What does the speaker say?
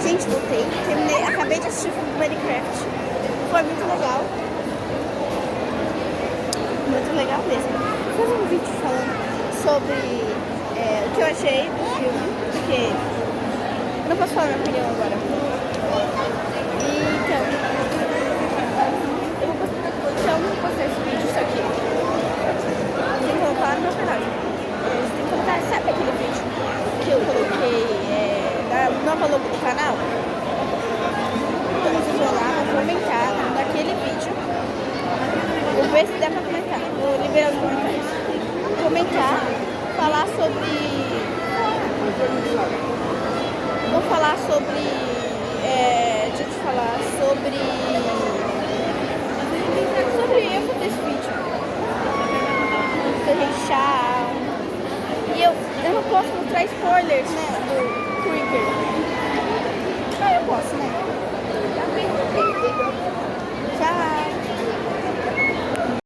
Gente, voltei. Terminei, acabei de assistir o filme do Minecraft. Foi muito legal. Muito legal mesmo. Vou fazer um vídeo falando sobre o que eu achei do filme, porque eu não posso falar minha opinião agora. Então, eu vou postar esse vídeo, isso aqui. Tem que colocar no meu canal. Você tem que colocar, sabe aquele vídeo que eu coloquei da nova logo do canal? Então vocês vão lá, vão comentar naquele vídeo. Vou ver se dá pra comentar. Vou liberar os comentários. Comentar, falar sobre. Vou falar sobre. Deixa eu te falar sobre. Eu vou ter esse vídeo. Deixar. E eu não posso mostrar spoilers, né? Do Creeper. Ah, eu posso, né?